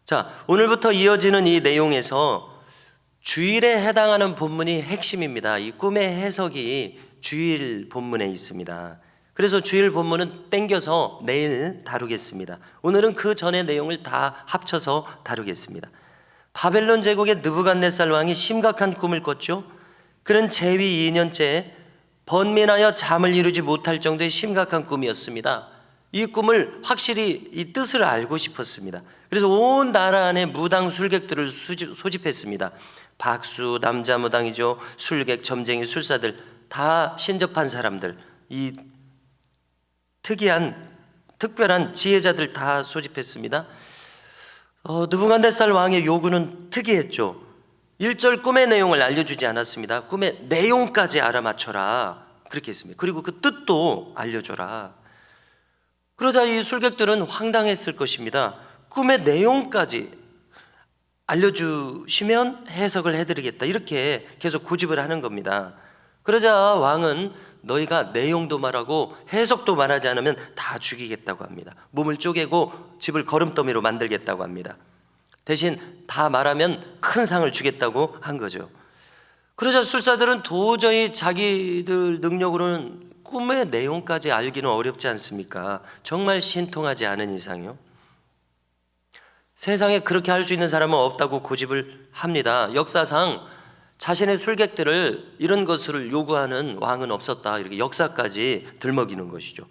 자, 오늘부터 이어지는 이 내용에서 주일에 해당하는 본문이 핵심입니다. 이 꿈의 해석이 주일 본문에 있습니다. 그래서 주일 본문은 땡겨서 내일 다루겠습니다. 오늘은 그 전의 내용을 다 합쳐서 다루겠습니다. 바벨론 제국의 느부갓네살 왕이 심각한 꿈을 꿨죠. 그는 재위 2년째 번민하여 잠을 이루지 못할 정도의 심각한 꿈이었습니다. 이 꿈을 확실히 이 뜻을 알고 싶었습니다. 그래서 온 나라 안에 무당 술객들을 소집했습니다. 박수, 남자 무당이죠. 술객, 점쟁이, 술사들, 다 신접한 사람들, 이 특별한 지혜자들 다 소집했습니다. 느부갓네살 왕의 요구는 특이했죠. 1절 꿈의 내용을 알려주지 않았습니다. 꿈의 내용까지 알아맞혀라, 그렇게 했습니다. 그리고 그 뜻도 알려줘라. 그러자 이 술객들은 황당했을 것입니다. 꿈의 내용까지 알려주시면 해석을 해드리겠다, 이렇게 계속 고집을 하는 겁니다. 그러자 왕은 너희가 내용도 말하고 해석도 말하지 않으면 다 죽이겠다고 합니다. 몸을 쪼개고 집을 거름더미로 만들겠다고 합니다. 대신 다 말하면 큰 상을 주겠다고 한 거죠. 그러자 술사들은 도저히 자기들 능력으로는 꿈의 내용까지 알기는 어렵지 않습니까? 정말 신통하지 않은 이상요. 세상에 그렇게 할 수 있는 사람은 없다고 고집을 합니다. 역사상 자신의 술객들을 이런 것을 요구하는 왕은 없었다, 이렇게 역사까지 들먹이는 것이죠.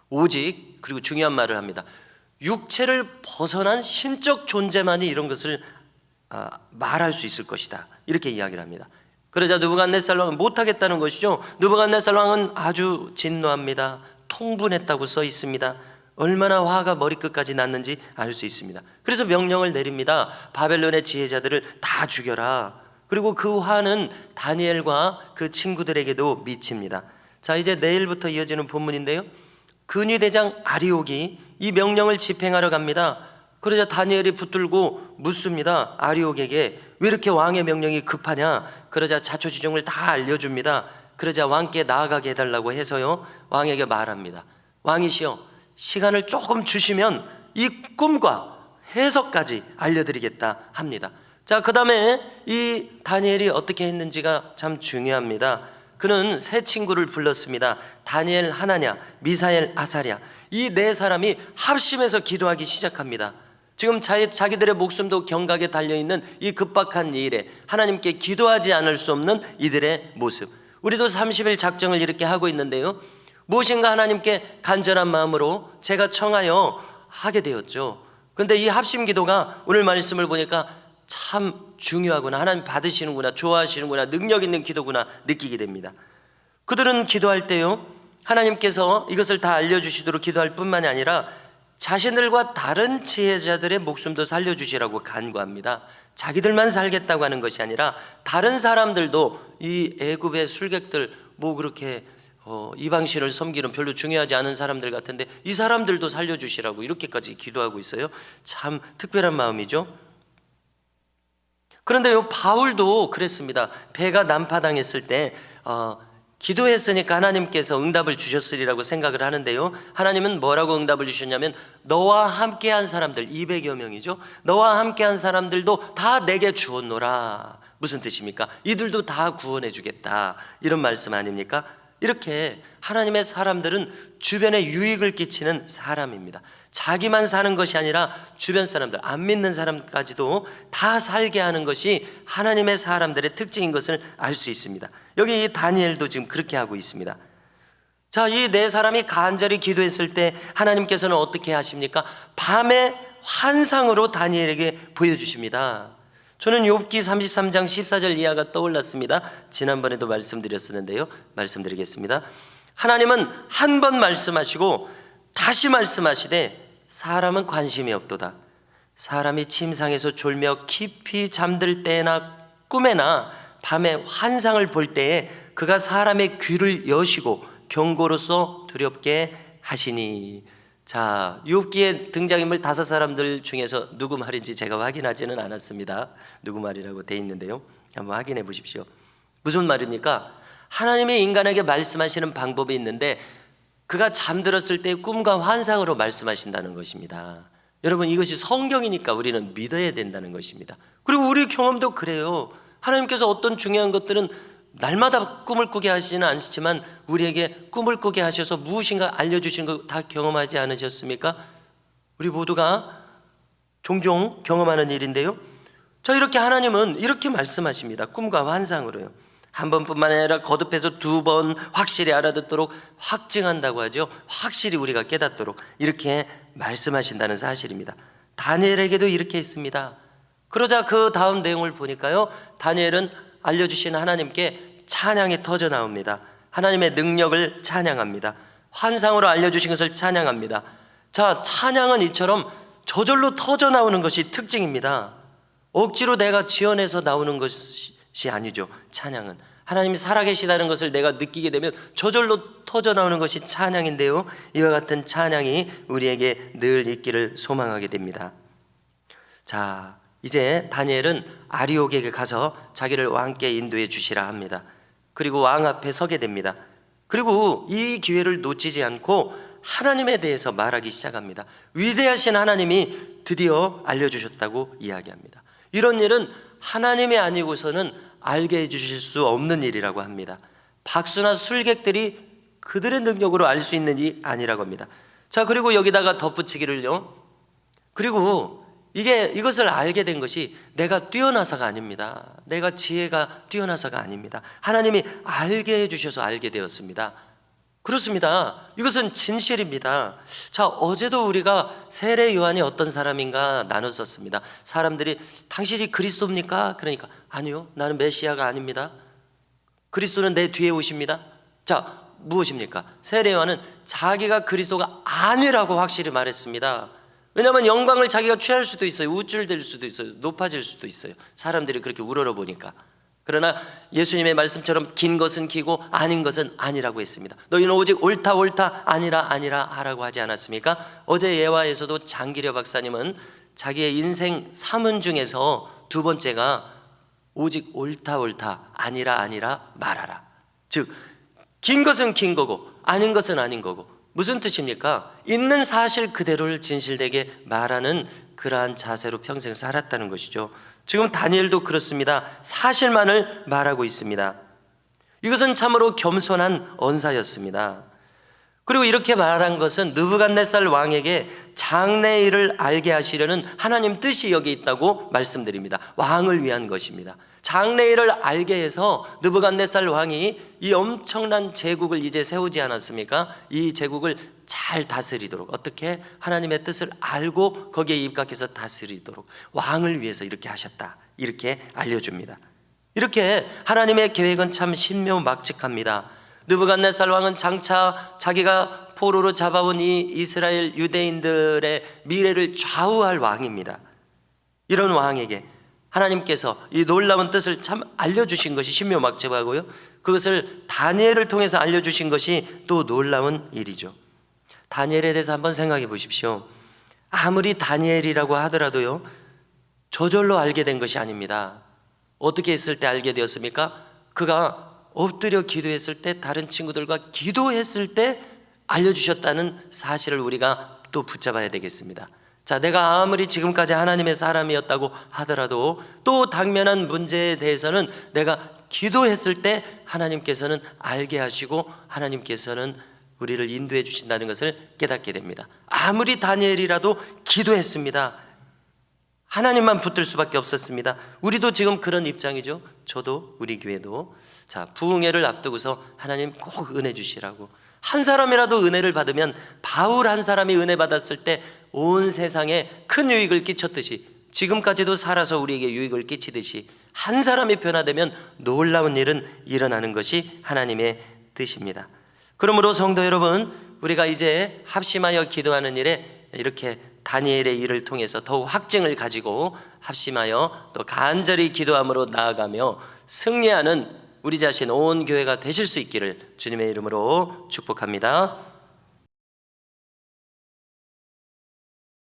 오직, 그리고 중요한 말을 합니다. 육체를 벗어난 신적 존재만이 이런 것을 말할 수 있을 것이다, 이렇게 이야기를 합니다. 그러자 느부갓네살 왕은 못하겠다는 것이죠. 느부갓네살 왕은 아주 진노합니다. 통분했다고 써 있습니다. 얼마나 화가 머리끝까지 났는지 알 수 있습니다. 그래서 명령을 내립니다. 바벨론의 지혜자들을 다 죽여라. 그리고 그 화는 다니엘과 그 친구들에게도 미칩니다. 자, 이제 내일부터 이어지는 본문인데요, 근위대장 아리옥이 이 명령을 집행하러 갑니다. 그러자 다니엘이 붙들고 묻습니다. 아리옥에게 왜 이렇게 왕의 명령이 급하냐. 그러자 자초지종을 다 알려줍니다. 그러자 왕께 나아가게 해달라고 해서요, 왕에게 말합니다. 왕이시여, 시간을 조금 주시면 이 꿈과 해석까지 알려드리겠다 합니다. 자, 그 다음에 이 다니엘이 어떻게 했는지가 참 중요합니다. 그는 세 친구를 불렀습니다. 다니엘, 하나냐, 미사엘, 아사랴, 이 네 사람이 합심해서 기도하기 시작합니다. 지금 자기들의 목숨도 경각에 달려있는 이 급박한 일에 하나님께 기도하지 않을 수 없는 이들의 모습. 우리도 30일 작정을 이렇게 하고 있는데요, 무엇인가 하나님께 간절한 마음으로 제가 청하여 하게 되었죠. 그런데 이 합심 기도가 오늘 말씀을 보니까 참 중요하구나, 하나님 받으시는구나, 좋아하시는구나, 능력 있는 기도구나 느끼게 됩니다. 그들은 기도할 때요, 하나님께서 이것을 다 알려주시도록 기도할 뿐만이 아니라 자신들과 다른 지혜자들의 목숨도 살려주시라고 간구합니다. 자기들만 살겠다고 하는 것이 아니라 다른 사람들도, 이 애굽의 술객들 뭐 그렇게 이방신을 섬기는 별로 중요하지 않은 사람들 같은데 이 사람들도 살려주시라고 이렇게까지 기도하고 있어요. 참 특별한 마음이죠. 그런데요, 바울도 그랬습니다. 배가 난파당했을 때 기도했으니까 하나님께서 응답을 주셨으리라고 생각을 하는데요, 하나님은 뭐라고 응답을 주셨냐면 너와 함께한 사람들, 200여 명이죠. 너와 함께한 사람들도 다 내게 주었노라. 무슨 뜻입니까? 이들도 다 구원해 주겠다, 이런 말씀 아닙니까? 이렇게 하나님의 사람들은 주변에 유익을 끼치는 사람입니다. 자기만 사는 것이 아니라 주변 사람들, 안 믿는 사람까지도 다 살게 하는 것이 하나님의 사람들의 특징인 것을 알 수 있습니다. 여기 이 다니엘도 지금 그렇게 하고 있습니다. 자, 이 네 사람이 간절히 기도했을 때 하나님께서는 어떻게 하십니까? 밤에 환상으로 다니엘에게 보여주십니다. 저는 욥기 33장 14절 이하가 떠올랐습니다. 지난번에도 말씀드렸었는데요, 말씀드리겠습니다. 하나님은 한 번 말씀하시고 다시 말씀하시되 사람은 관심이 없도다. 사람이 침상에서 졸며 깊이 잠들 때나 꿈에나 밤에 환상을 볼 때에 그가 사람의 귀를 여시고 경고로서 두렵게 하시니. 자, 욥기의 등장인물 5사람들 중에서 누구 말인지 제가 확인하지는 않았습니다. 누구 말이라고 돼 있는데요, 한번 확인해 보십시오. 무슨 말입니까? 하나님이 인간에게 말씀하시는 방법이 있는데 그가 잠들었을 때 꿈과 환상으로 말씀하신다는 것입니다. 여러분, 이것이 성경이니까 우리는 믿어야 된다는 것입니다. 그리고 우리 경험도 그래요. 하나님께서 어떤 중요한 것들은 날마다 꿈을 꾸게 하시지는 않지만 우리에게 꿈을 꾸게 하셔서 무엇인가 알려주신 거 다 경험하지 않으셨습니까? 우리 모두가 종종 경험하는 일인데요. 자, 이렇게 하나님은 이렇게 말씀하십니다. 꿈과 환상으로요. 한 번뿐만 아니라 거듭해서 2번 확실히 알아듣도록 확증한다고 하죠. 확실히 우리가 깨닫도록 이렇게 말씀하신다는 사실입니다. 다니엘에게도 이렇게 했습니다. 그러자 그 다음 내용을 보니까요, 다니엘은 알려주신 하나님께 찬양이 터져 나옵니다. 하나님의 능력을 찬양합니다. 환상으로 알려주신 것을 찬양합니다. 자, 찬양은 이처럼 저절로 터져 나오는 것이 특징입니다. 억지로 내가 지어내서 나오는 것이 아니죠. 찬양은 하나님이 살아계시다는 것을 내가 느끼게 되면 저절로 터져 나오는 것이 찬양인데요, 이와 같은 찬양이 우리에게 늘 있기를 소망하게 됩니다. 자, 이제 다니엘은 아리옥에게 가서 자기를 왕께 인도해 주시라 합니다. 그리고 왕 앞에 서게 됩니다. 그리고 이 기회를 놓치지 않고 하나님에 대해서 말하기 시작합니다. 위대하신 하나님이 드디어 알려주셨다고 이야기합니다. 이런 일은 하나님이 아니고서는 알게 해주실 수 없는 일이라고 합니다. 박수나 술객들이 그들의 능력으로 알 수 있는 일이 아니라고 합니다. 자, 그리고 여기다가 덧붙이기를요, 그리고 이것을 알게 된 것이 내가 뛰어나서가 아닙니다. 내가 지혜가 뛰어나서가 아닙니다. 하나님이 알게 해주셔서 알게 되었습니다. 그렇습니다. 이것은 진실입니다. 자, 어제도 우리가 세례 요한이 어떤 사람인가 나눴었습니다. 사람들이 당신이 그리스도입니까? 그러니까 아니요, 나는 메시아가 아닙니다. 그리스도는 내 뒤에 오십니다. 자, 무엇입니까? 세례 요한은 자기가 그리스도가 아니라고 확실히 말했습니다. 왜냐하면 영광을 자기가 취할 수도 있어요. 우쭐댈 수도 있어요. 높아질 수도 있어요. 사람들이 그렇게 우러러보니까. 그러나 예수님의 말씀처럼 긴 것은 기고 아닌 것은 아니라고 했습니다. 너희는 오직 옳다 옳다 아니라 아니라 하라고 하지 않았습니까? 어제 예화에서도 장기려 박사님은 자기의 인생 3은 중에서 2번째가 오직 옳다 옳다 아니라 아니라 말하라. 즉, 긴 것은 긴 거고 아닌 것은 아닌 거고. 무슨 뜻입니까? 있는 사실 그대로를 진실되게 말하는 그러한 자세로 평생 살았다는 것이죠. 지금 다니엘도 그렇습니다. 사실만을 말하고 있습니다. 이것은 참으로 겸손한 언사였습니다. 그리고 이렇게 말한 것은 느부갓네살 왕에게 장래일을 알게 하시려는 하나님 뜻이 여기 있다고 말씀드립니다. 왕을 위한 것입니다. 장래일을 알게 해서 느부갓네살 왕이 이 엄청난 제국을 이제 세우지 않았습니까? 이 제국을 잘 다스리도록, 어떻게 하나님의 뜻을 알고 거기에 입각해서 다스리도록 왕을 위해서 이렇게 하셨다, 이렇게 알려줍니다. 이렇게 하나님의 계획은 참 신묘막측합니다. 느부갓네살 왕은 장차 자기가 포로로 잡아온 이 이스라엘 유대인들의 미래를 좌우할 왕입니다. 이런 왕에게 하나님께서 이 놀라운 뜻을 참 알려주신 것이 신묘막측하고요, 그것을 다니엘을 통해서 알려주신 것이 또 놀라운 일이죠. 다니엘에 대해서 한번 생각해 보십시오. 아무리 다니엘이라고 하더라도요, 저절로 알게 된 것이 아닙니다. 어떻게 했을 때 알게 되었습니까? 그가 엎드려 기도했을 때, 다른 친구들과 기도했을 때 알려주셨다는 사실을 우리가 또 붙잡아야 되겠습니다. 자, 내가 아무리 지금까지 하나님의 사람이었다고 하더라도 또 당면한 문제에 대해서는 내가 기도했을 때 하나님께서는 알게 하시고 하나님께서는 우리를 인도해 주신다는 것을 깨닫게 됩니다. 아무리 다니엘이라도 기도했습니다. 하나님만 붙들 수밖에 없었습니다. 우리도 지금 그런 입장이죠. 저도, 우리 교회도. 자, 부흥회를 앞두고서 하나님 꼭 은혜 주시라고. 한 사람이라도 은혜를 받으면 바울 한 사람이 은혜 받았을 때 온 세상에 큰 유익을 끼쳤듯이, 지금까지도 살아서 우리에게 유익을 끼치듯이 한 사람이 변화되면 놀라운 일은 일어나는 것이 하나님의 뜻입니다. 그러므로 성도 여러분, 우리가 이제 합심하여 기도하는 일에 이렇게 다니엘의 일을 통해서 더욱 확증을 가지고 합심하여 또 간절히 기도함으로 나아가며 승리하는 우리 자신 온 교회가 되실 수 있기를 주님의 이름으로 축복합니다.